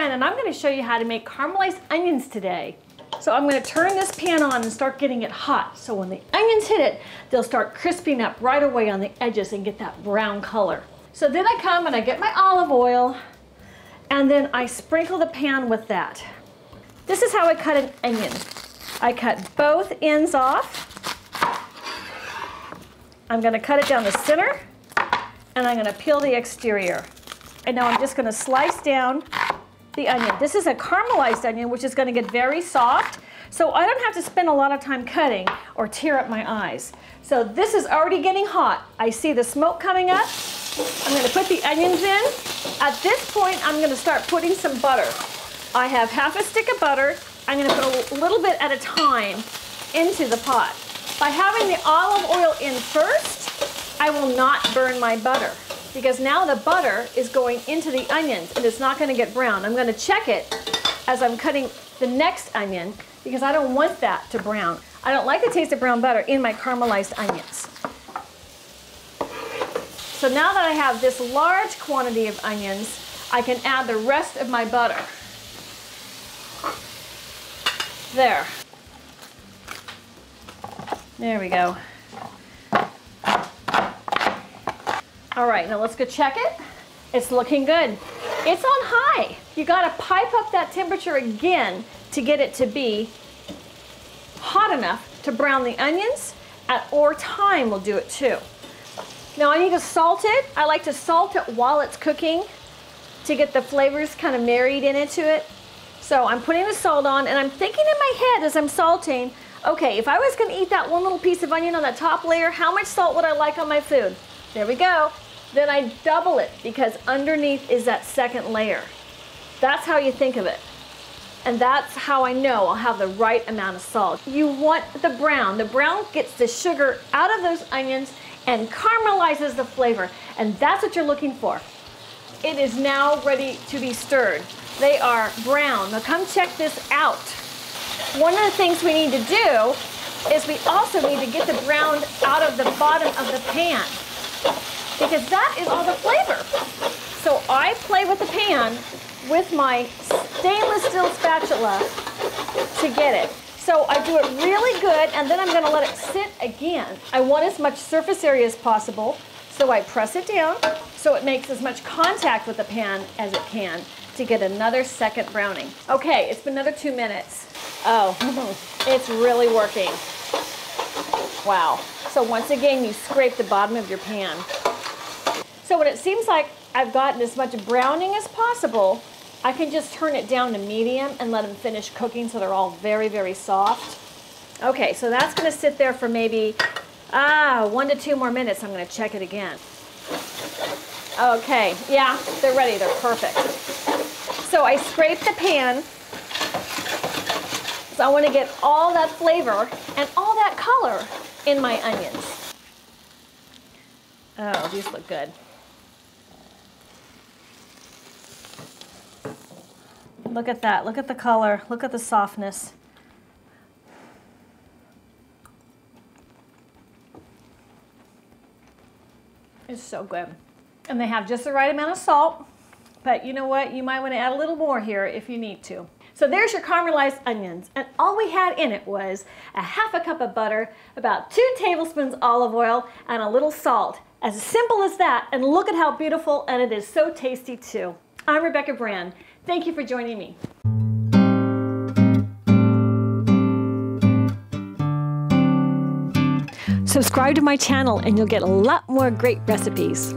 Fran, and I'm going to show you how to make caramelized onions today. So I'm going to turn this pan on and start getting it hot. So when the onions hit it, they'll start crisping up right away on the edges and get that brown color. So then I come and I get my olive oil, and then I sprinkle the pan with that. This is how I cut an onion. I cut both ends off. I'm going to cut it down the center, and I'm going to peel the exterior. And now I'm just going to slice down the onion. This is a caramelized onion, which is going to get very soft, so I don't have to spend a lot of time cutting or tear up my eyes. So this is already getting hot. I see the smoke coming up. I'm going to put the onions in. At this point, I'm going to start putting some butter. I have half a stick of butter. I'm going to put a little bit at a time into the pot. By having the olive oil in first, I will not burn my butter, because now the butter is going into the onions and it's not going to get brown. I'm going to check it as I'm cutting the next onion, because I don't want that to brown. I don't like the taste of brown butter in my caramelized onions. So now that I have this large quantity of onions, I can add the rest of my butter. There. There we go. All right, now let's go check it. It's looking good. It's on high. You gotta pipe up that temperature again to get it to be hot enough to brown the onions, or thyme will do it too. Now I need to salt it. I like to salt it while it's cooking to get the flavors kind of married into it. So I'm putting the salt on, and I'm thinking in my head as I'm salting, okay, if I was gonna eat that one little piece of onion on that top layer, how much salt would I like on my food? There we go. Then I double it, because underneath is that second layer. That's how you think of it. And that's how I know I'll have the right amount of salt. You want the brown. The brown gets the sugar out of those onions and caramelizes the flavor. And that's what you're looking for. It is now ready to be stirred. They are brown. Now come check this out. One of the things we need to do is we also need to get the brown out of the bottom of the pan, because that is all the flavor. So I play with the pan with my stainless steel spatula to get it. So I do it really good, and then I'm going to let it sit again. I want as much surface area as possible, so I press it down so it makes as much contact with the pan as it can to get another second browning. Okay, it's been another 2 minutes. Oh, it's really working. Wow. So once again, you scrape the bottom of your pan. So when it seems like I've gotten as much browning as possible, I can just turn it down to medium and let them finish cooking so they're all very, very soft. Okay, so that's going to sit there for maybe 1 to 2 more minutes. I'm going to check it again. Okay, yeah, they're ready. They're perfect. So I scrape the pan. So I want to get all that flavor and all that color in my onions. Oh, these look good. Look at that. Look at the color. Look at the softness. It's so good. And they have just the right amount of salt, but you know what? You might want to add a little more here if you need to. So there's your caramelized onions, and all we had in it was a half a cup of butter, about 2 tablespoons olive oil, and a little salt. As simple as that, and look at how beautiful, and it is so tasty too. I'm Rebecca Brand. Thank you for joining me. Subscribe to my channel and you'll get a lot more great recipes.